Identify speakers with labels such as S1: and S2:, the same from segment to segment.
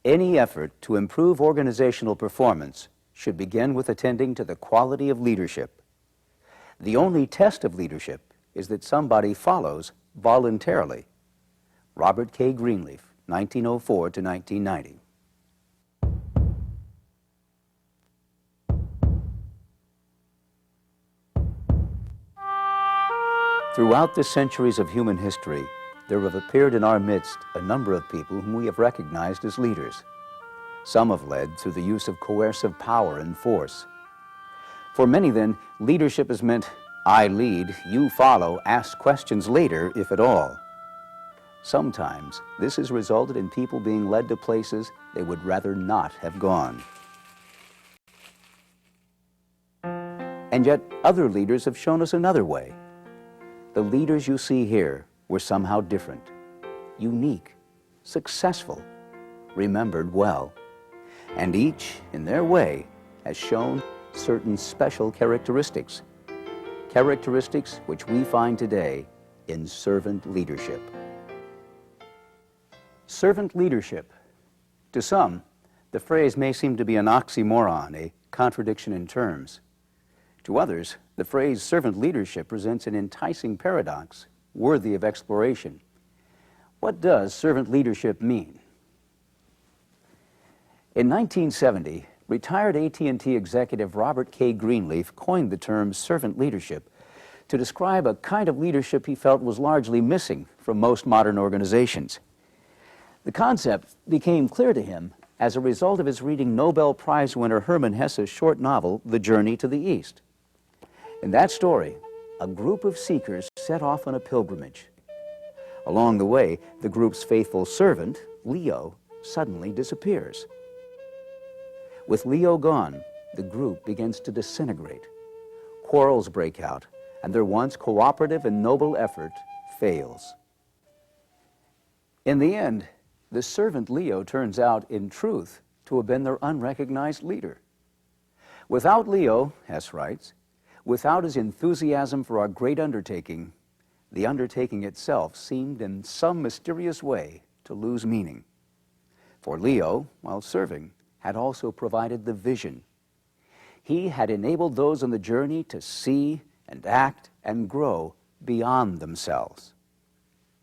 S1: Any effort to improve organizational performance should begin with attending to the quality of leadership. The only test of leadership is that somebody follows voluntarily. Robert K. Greenleaf, 1904 to 1990. Throughout the centuries of human history, there have appeared in our midst a number of people whom we have recognized as leaders. Some have led through the use of coercive power and force. For many, then, leadership has meant, I lead, you follow, ask questions later, if at all. Sometimes this has resulted in people being led to places they would rather not have gone. And yet other leaders have shown us another way. The leaders you see here were somehow different, unique, successful, remembered well, and each, in their way, has shown certain special characteristics, characteristics which we find today in servant leadership. Servant leadership. To some, the phrase may seem to be an oxymoron, a contradiction in terms. To others, the phrase servant leadership presents an enticing paradox worthy of exploration. What does servant leadership mean? In 1970, retired AT&T executive Robert K. Greenleaf coined the term servant leadership to describe a kind of leadership he felt was largely missing from most modern organizations. The concept became clear to him as a result of his reading Nobel Prize winner Hermann Hesse's short novel, The Journey to the East. In that story, a group of seekers set off on a pilgrimage. Along the way, the group's faithful servant, Leo, suddenly disappears. With Leo gone, the group begins to disintegrate. Quarrels break out, and their once cooperative and noble effort fails. In the end, the servant Leo turns out, in truth, to have been their unrecognized leader. Without Leo, Hess writes, without his enthusiasm for our great undertaking, the undertaking itself seemed in some mysterious way to lose meaning. For Leo, while serving, had also provided the vision. He had enabled those on the journey to see and act and grow beyond themselves.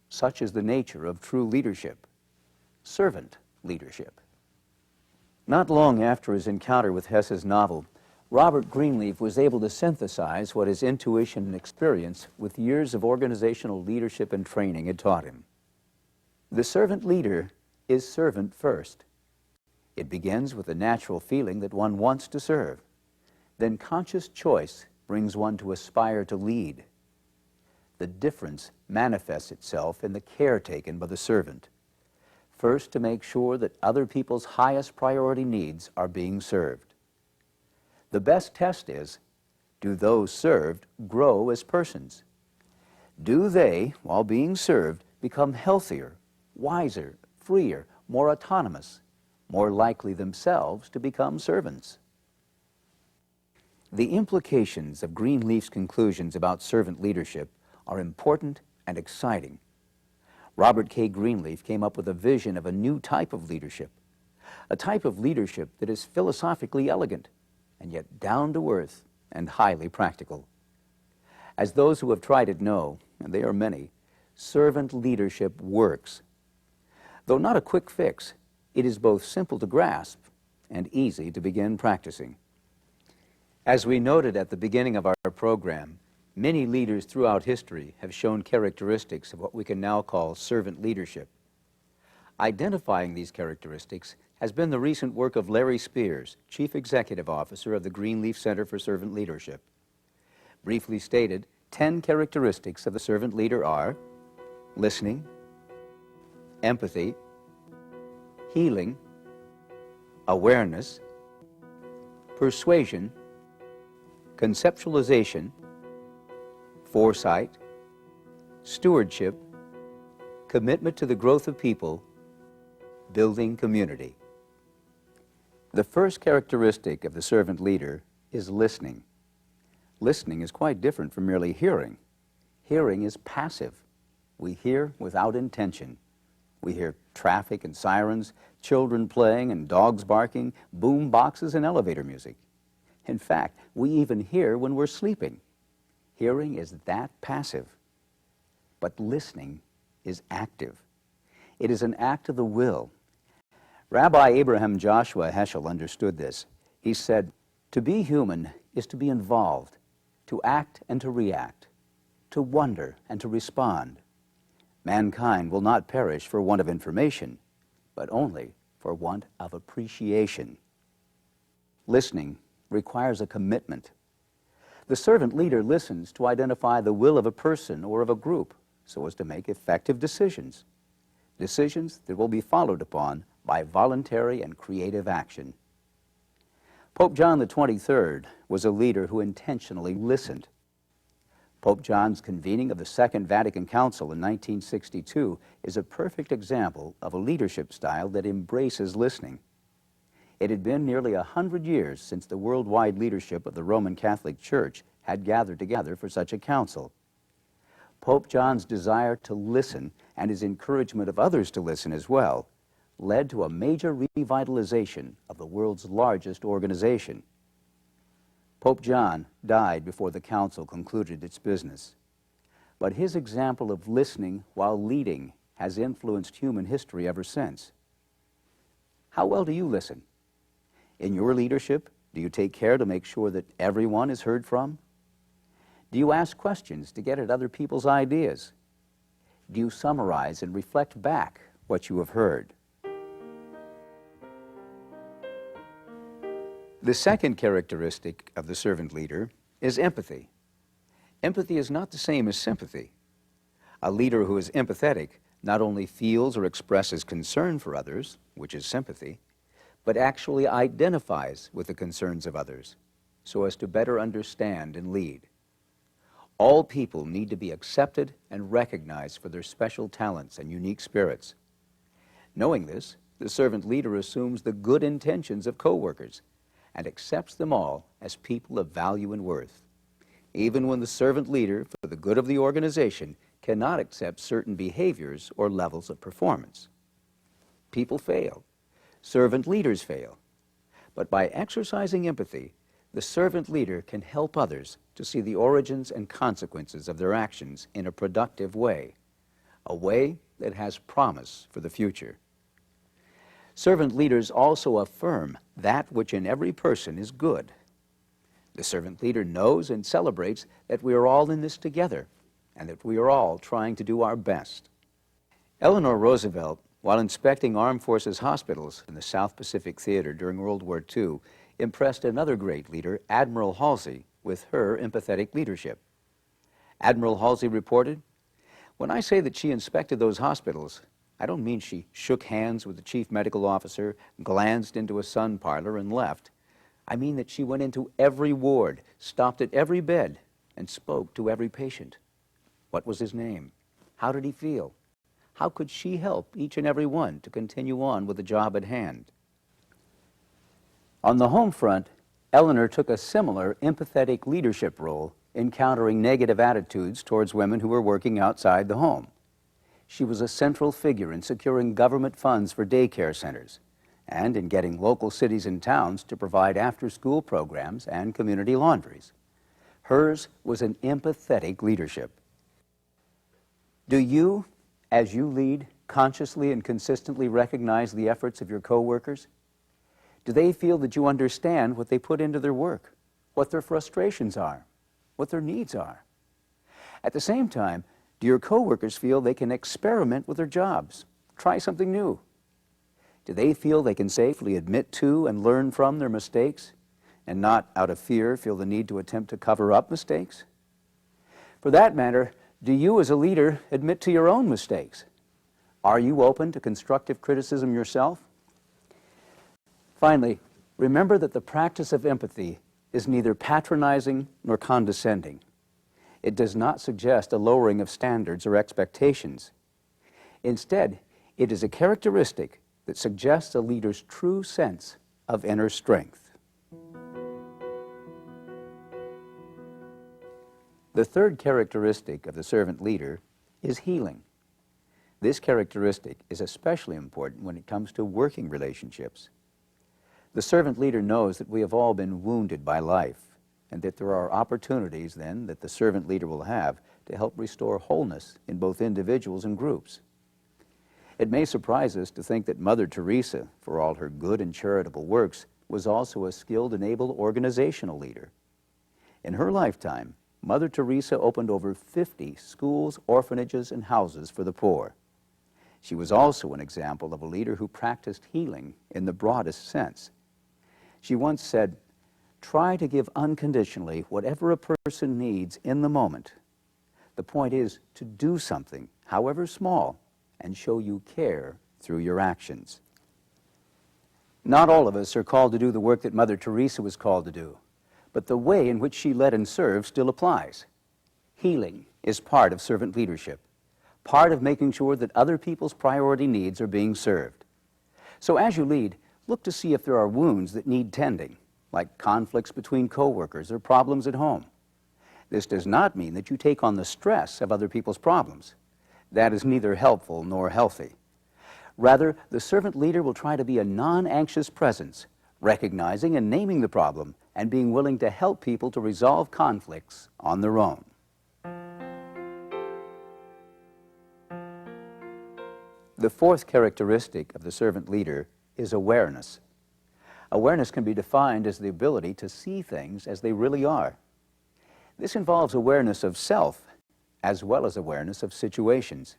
S1: Such is the nature of true leadership, servant leadership. Not long after his encounter with Hesse's novel, Robert Greenleaf was able to synthesize what his intuition and experience with years of organizational leadership and training had taught him. The servant leader is servant first. It begins with a natural feeling that one wants to serve. Then conscious choice brings one to aspire to lead. The difference manifests itself in the care taken by the servant. First, to make sure that other people's highest priority needs are being served. The best test is, do those served grow as persons? Do they, while being served, become healthier, wiser, freer, more autonomous, more likely themselves to become servants? The implications of Greenleaf's conclusions about servant leadership are important and exciting. Robert K. Greenleaf came up with a vision of a new type of leadership, a type of leadership that is philosophically elegant, and yet down to earth and highly practical. As those who have tried it know, and they are many, servant leadership works. Though not a quick fix, it is both simple to grasp and easy to begin practicing. As we noted at the beginning of our program, many leaders throughout history have shown characteristics of what we can now call servant leadership. Identifying these characteristics has been the recent work of Larry Spears, Chief Executive Officer of the Greenleaf Center for Servant Leadership. Briefly stated, 10 characteristics of the servant leader are listening, empathy, healing, awareness, persuasion, conceptualization, foresight, stewardship, commitment to the growth of people, building community. The first characteristic of the servant leader is listening. Listening is quite different from merely hearing. Hearing is passive. We hear without intention. We hear traffic and sirens, children playing and dogs barking, boom boxes and elevator music. In fact, we even hear when we're sleeping. Hearing is that passive. But listening is active. It is an act of the will. Rabbi Abraham Joshua Heschel understood this. He said, "To be human is to be involved, to act and to react, to wonder and to respond. Mankind will not perish for want of information, but only for want of appreciation." Listening requires a commitment. The servant leader listens to identify the will of a person or of a group so as to make effective decisions, decisions that will be followed upon by voluntary and creative action. Pope John the 23rd was a leader who intentionally listened. Pope John's convening of the Second Vatican Council in 1962 is a perfect example of a leadership style that embraces listening. It had been nearly 100 years since the worldwide leadership of the Roman Catholic Church had gathered together for such a council. Pope John's desire to listen and his encouragement of others to listen as well led to a major revitalization of the world's largest organization. Pope John died before the council concluded its business, but his example of listening while leading has influenced human history ever since. How well do you listen? In your leadership, do you take care to make sure that everyone is heard from? Do you ask questions to get at other people's ideas? Do you summarize and reflect back what you have heard? The second characteristic of the servant leader is empathy. Empathy is not the same as sympathy. A leader who is empathetic not only feels or expresses concern for others, which is sympathy, but actually identifies with the concerns of others so as to better understand and lead. All people need to be accepted and recognized for their special talents and unique spirits. Knowing this, the servant leader assumes the good intentions of co-workers and accepts them all as people of value and worth, even when the servant leader, for the good of the organization, cannot accept certain behaviors or levels of performance. People fail. Servant leaders fail. But by exercising empathy, the servant leader can help others to see the origins and consequences of their actions in a productive way, a way that has promise for the future. Servant leaders also affirm that which in every person is good. The servant leader knows and celebrates that we are all in this together and that we are all trying to do our best. Eleanor Roosevelt, while inspecting armed forces hospitals in the South Pacific Theater during World War II, impressed another great leader, Admiral Halsey, with her empathetic leadership. Admiral Halsey reported, "When I say that she inspected those hospitals, I don't mean she shook hands with the chief medical officer, glanced into a sun parlor, and left. I mean that she went into every ward, stopped at every bed, and spoke to every patient. What was his name? How did he feel? How could she help each and every one to continue on with the job at hand?" On the home front, Eleanor took a similar empathetic leadership role in countering negative attitudes towards women who were working outside the home. She was a central figure in securing government funds for daycare centers and in getting local cities and towns to provide after-school programs and community laundries. Hers was an empathetic leadership. Do you, as you lead, consciously and consistently recognize the efforts of your co-workers? Do they feel that you understand what they put into their work, what their frustrations are, what their needs are? At the same time, do your co-workers feel they can experiment with their jobs, try something new? Do they feel they can safely admit to and learn from their mistakes and not, out of fear, feel the need to attempt to cover up mistakes? For that matter, do you as a leader admit to your own mistakes? Are you open to constructive criticism yourself? Finally, remember that the practice of empathy is neither patronizing nor condescending. It does not suggest a lowering of standards or expectations. Instead, it is a characteristic that suggests a leader's true sense of inner strength. The third characteristic of the servant leader is healing. This characteristic is especially important when it comes to working relationships. The servant leader knows that we have all been wounded by life, and that there are opportunities then that the servant leader will have to help restore wholeness in both individuals and groups. It may surprise us to think that Mother Teresa, for all her good and charitable works, was also a skilled and able organizational leader. In her lifetime, Mother Teresa opened over 50 schools, orphanages, and houses for the poor. She was also an example of a leader who practiced healing in the broadest sense. She once said, "Try to give unconditionally whatever a person needs in the moment. The point is to do something, however small, and show you care through your actions." Not all of us are called to do the work that Mother Teresa was called to do, but the way in which she led and served still applies. Healing is part of servant leadership, part of making sure that other people's priority needs are being served. So as you lead, look to see if there are wounds that need tending, like conflicts between coworkers or problems at home. This does not mean that you take on the stress of other people's problems. That is neither helpful nor healthy. Rather, the servant leader will try to be a non-anxious presence, recognizing and naming the problem and being willing to help people to resolve conflicts on their own. The fourth characteristic of the servant leader is awareness. Awareness can be defined as the ability to see things as they really are. This involves awareness of self as well as awareness of situations.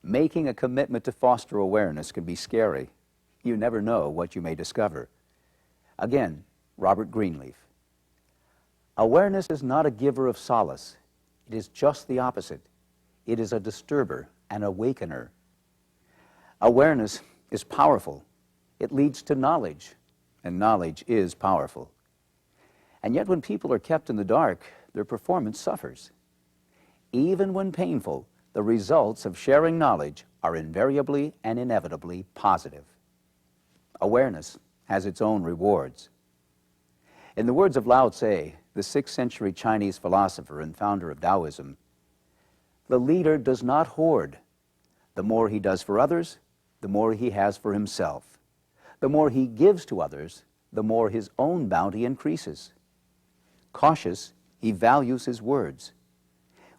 S1: Making a commitment to foster awareness can be scary. You never know what you may discover. Again, Robert Greenleaf. Awareness is not a giver of solace. It is just the opposite. It is a disturber, an awakener. Awareness is powerful. It leads to knowledge, and knowledge is powerful. And yet when people are kept in the dark, their performance suffers. Even when painful, the results of sharing knowledge are invariably and inevitably positive. Awareness has its own rewards. In the words of Lao Tse, the 6th century Chinese philosopher and founder of Taoism, the leader does not hoard. The more he does for others, the more he has for himself. The more he gives to others, the more his own bounty increases. Cautious, he values his words.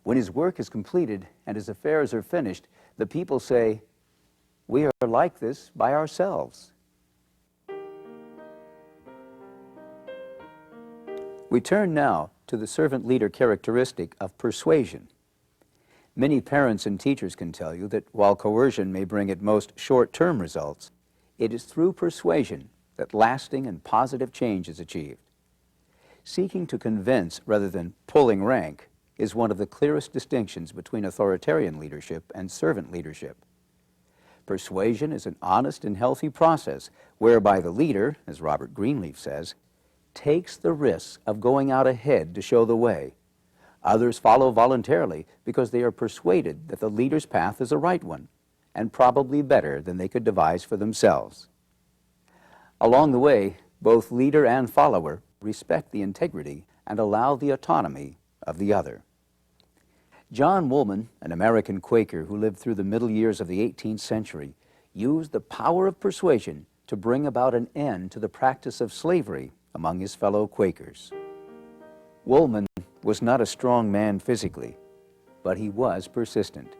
S1: When his work is completed and his affairs are finished, the people say, "We are like this by ourselves." We turn now to the servant leader characteristic of persuasion. Many parents and teachers can tell you that while coercion may bring at most short-term results, it is through persuasion that lasting and positive change is achieved. Seeking to convince rather than pulling rank is one of the clearest distinctions between authoritarian leadership and servant leadership. Persuasion is an honest and healthy process whereby the leader, as Robert Greenleaf says, takes the risk of going out ahead to show the way. Others follow voluntarily because they are persuaded that the leader's path is the right one and probably better than they could devise for themselves. Along the way, both leader and follower respect the integrity and allow the autonomy of the other. John Woolman, an American Quaker who lived through the middle years of the 18th century, used the power of persuasion to bring about an end to the practice of slavery among his fellow Quakers. Woolman was not a strong man physically, but he was persistent.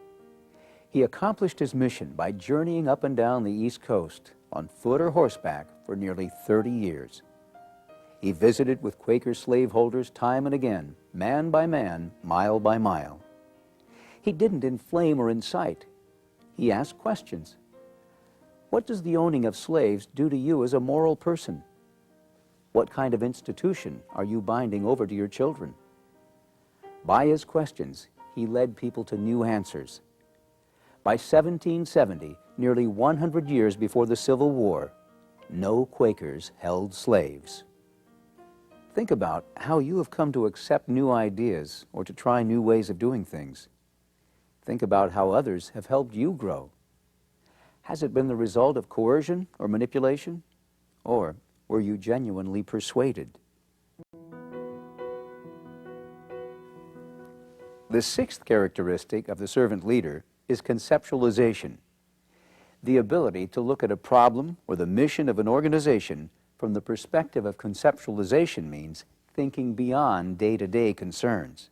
S1: He accomplished his mission by journeying up and down the East Coast on foot or horseback for nearly 30 years. He visited with Quaker slaveholders time and again, man by man, mile by mile. He didn't inflame or incite. He asked questions. What does the owning of slaves do to you as a moral person? What kind of institution are you binding over to your children? By his questions, he led people to new answers. By 1770, nearly 100 years before the Civil War, no Quakers held slaves. Think about how you have come to accept new ideas or to try new ways of doing things. Think about how others have helped you grow. Has it been the result of coercion or manipulation? Or were you genuinely persuaded? The sixth characteristic of the servant leader is conceptualization, the ability to look at a problem or the mission of an organization from the perspective of conceptualization means thinking beyond day-to-day concerns.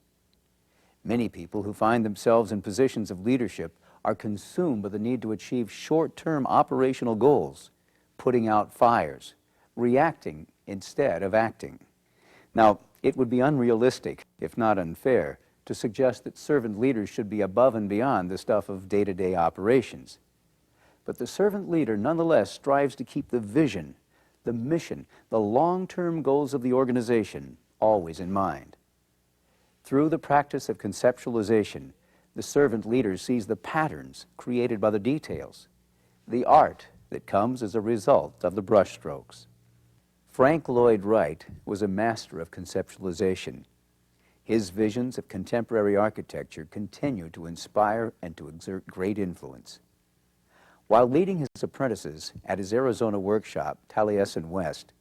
S1: Many people who find themselves in positions of leadership are consumed by the need to achieve short-term operational goals, putting out fires, reacting instead of acting. Now, it would be unrealistic, if not unfair, to suggest that servant leaders should be above and beyond the stuff of day-to-day operations. But the servant leader nonetheless strives to keep the vision, the mission, the long-term goals of the organization always in mind. Through the practice of conceptualization, the servant leader sees the patterns created by the details, the art that comes as a result of the brushstrokes. Frank Lloyd Wright was a master of conceptualization. His visions of contemporary architecture continue to inspire and to exert great influence. While leading his apprentices at his Arizona workshop, Taliesin West,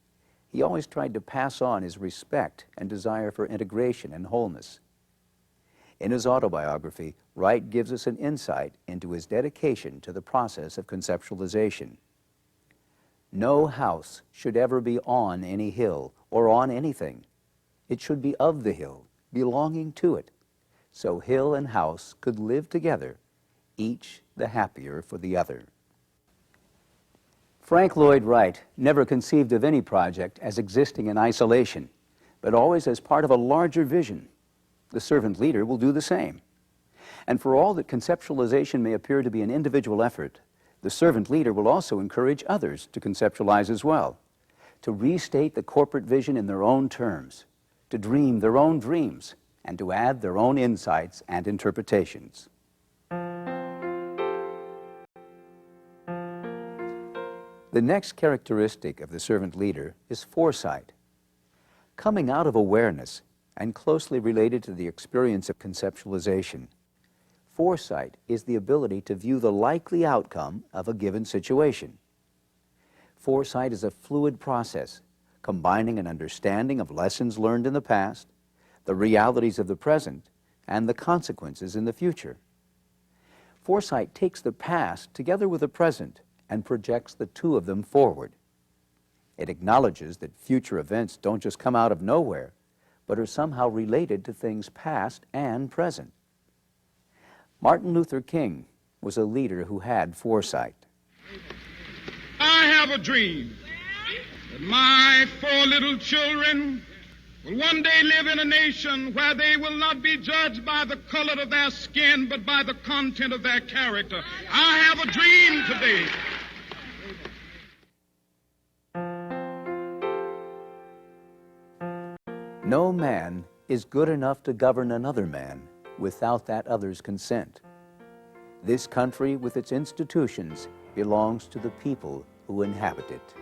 S1: he always tried to pass on his respect and desire for integration and wholeness. In his autobiography, Wright gives us an insight into his dedication to the process of conceptualization. No house should ever be on any hill or on anything. It should be of the hill, belonging to it, so hill and house could live together, each the happier for the other. Frank Lloyd Wright never conceived of any project as existing in isolation, but always as part of a larger vision. The servant leader will do the same. And for all that conceptualization may appear to be an individual effort, the servant leader will also encourage others to conceptualize as well, to restate the corporate vision in their own terms, to dream their own dreams, and to add their own insights and interpretations. The next characteristic of the servant leader is foresight. Coming out of awareness and closely related to the experience of conceptualization, foresight is the ability to view the likely outcome of a given situation. Foresight is a fluid process, combining an understanding of lessons learned in the past, the realities of the present, and the consequences in the future. Foresight takes the past together with the present and projects the two of them forward. It acknowledges that future events don't just come out of nowhere, but are somehow related to things past and present. Martin Luther King was a leader who had foresight.
S2: I have a dream that my 4 little children will one day live in a nation where they will not be judged by the color of their skin, but by the content of their character. I have a dream today.
S1: No man is good enough to govern another man without that other's consent. This country with its institutions belongs to the people who inhabit it.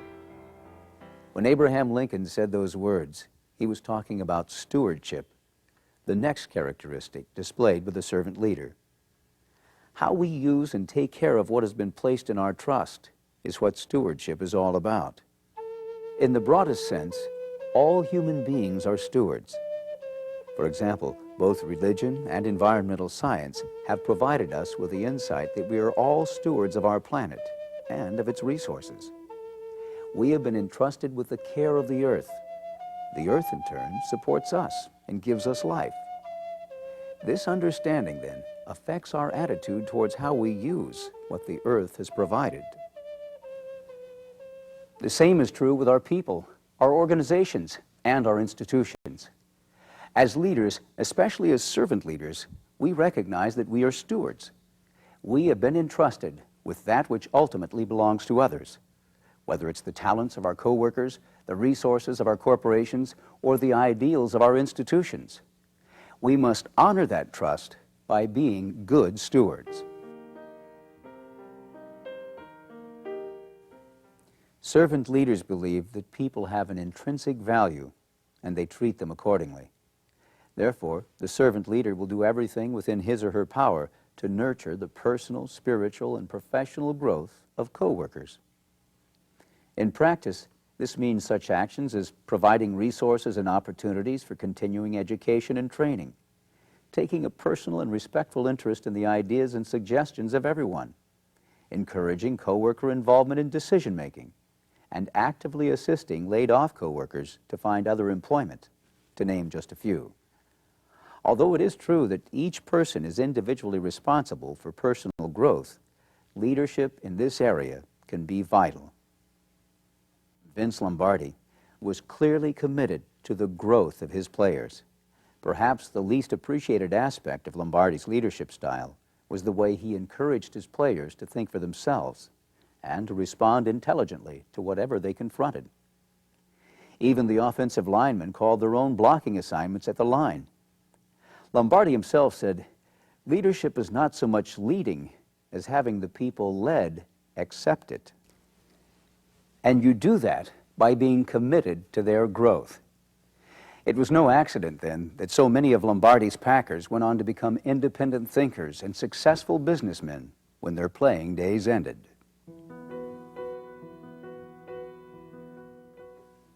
S1: When Abraham Lincoln said those words, he was talking about stewardship, the next characteristic displayed by the servant leader. How we use and take care of what has been placed in our trust is what stewardship is all about. In the broadest sense, all human beings are stewards. For example, both religion and environmental science have provided us with the insight that we are all stewards of our planet and of its resources. We have been entrusted with the care of the earth. The earth, in turn, supports us and gives us life. This understanding, then, affects our attitude towards how we use what the earth has provided. The same is true with our people, our organizations, and our institutions. As leaders, especially as servant leaders, we recognize that we are stewards. We have been entrusted with that which ultimately belongs to others, whether it's the talents of our co-workers, the resources of our corporations, or the ideals of our institutions. We must honor that trust by being good stewards. Servant leaders believe that people have an intrinsic value, and they treat them accordingly. Therefore, the servant leader will do everything within his or her power to nurture the personal, spiritual, and professional growth of co-workers. In practice, this means such actions as providing resources and opportunities for continuing education and training, taking a personal and respectful interest in the ideas and suggestions of everyone, encouraging coworker involvement in decision-making, and actively assisting laid-off coworkers to find other employment, to name just a few. Although it is true that each person is individually responsible for personal growth, leadership in this area can be vital. Vince Lombardi was clearly committed to the growth of his players. Perhaps the least appreciated aspect of Lombardi's leadership style was the way he encouraged his players to think for themselves and to respond intelligently to whatever they confronted. Even the offensive linemen called their own blocking assignments at the line. Lombardi himself said, "Leadership is not so much leading as having the people led accept it. And you do that by being committed to their growth." It was no accident, then, that so many of Lombardi's Packers went on to become independent thinkers and successful businessmen when their playing days ended.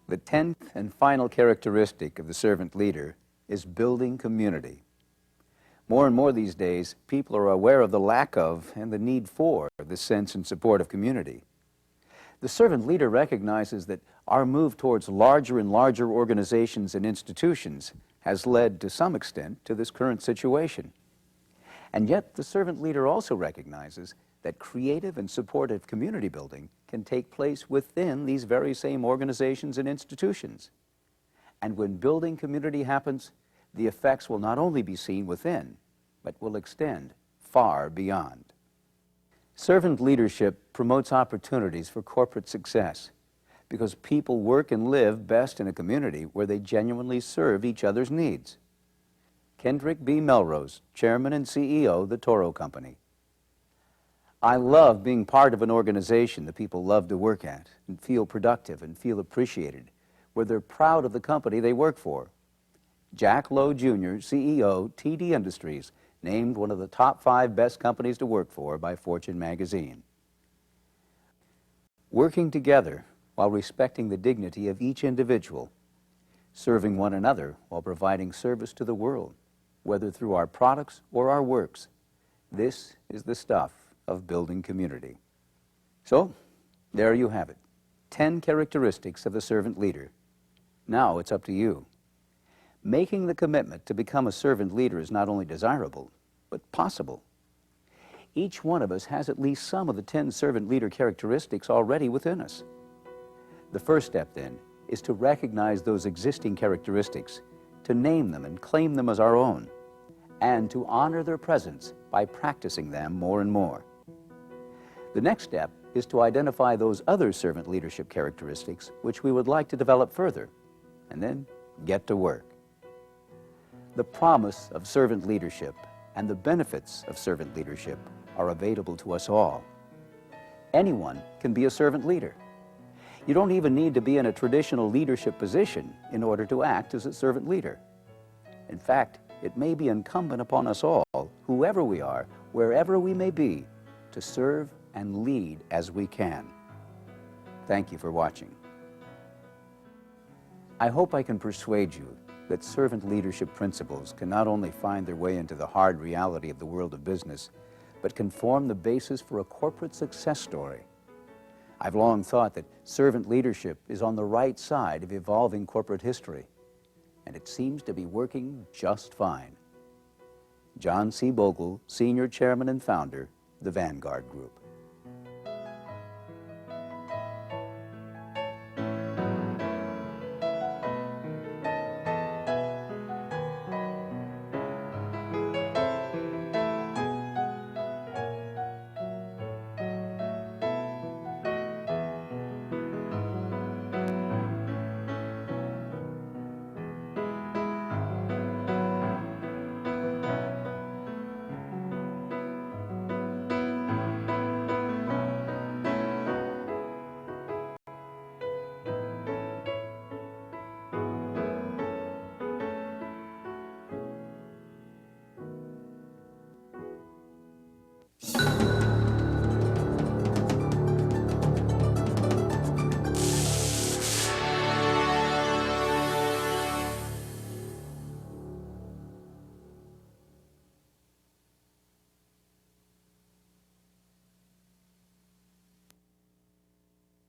S1: The 10th and final characteristic of the servant leader is building community. More and more these days, people are aware of the lack of and the need for the sense and support of community. The servant leader recognizes that our move towards larger and larger organizations and institutions has led to some extent to this current situation. And yet the servant leader also recognizes that creative and supportive community building can take place within these very same organizations and institutions. And when building community happens, the effects will not only be seen within, but will extend far beyond. Servant leadership promotes opportunities for corporate success because people work and live best in a community where they genuinely serve each other's needs. Kendrick B. Melrose, Chairman and CEO of the Toro Company. "I love being part of an organization that people love to work at and feel productive and feel appreciated, where they're proud of the company they work for." Jack Lowe Jr., CEO, TD Industries, named one of the top 5 best companies to work for by Fortune magazine. Working together while respecting the dignity of each individual, serving one another while providing service to the world, whether through our products or our works. This is the stuff of building community. So, there you have it, 10 characteristics of the servant leader. Now it's up to you. Making the commitment to become a servant leader is not only desirable, but possible. Each one of us has at least some of the 10 servant leader characteristics already within us. The first step, then, is to recognize those existing characteristics, to name them and claim them as our own, and to honor their presence by practicing them more and more. The next step is to identify those other servant leadership characteristics which we would like to develop further, and then get to work. The promise of servant leadership and the benefits of servant leadership are available to us all. Anyone can be a servant leader. You don't even need to be in a traditional leadership position in order to act as a servant leader. In fact, it may be incumbent upon us all, whoever we are, wherever we may be, to serve and lead as we can. Thank you for watching. I hope I can persuade you that servant leadership principles can not only find their way into the hard reality of the world of business, but can form the basis for a corporate success story. I've long thought that servant leadership is on the right side of evolving corporate history, and it seems to be working just fine. John C. Bogle, Senior Chairman and Founder, the Vanguard Group.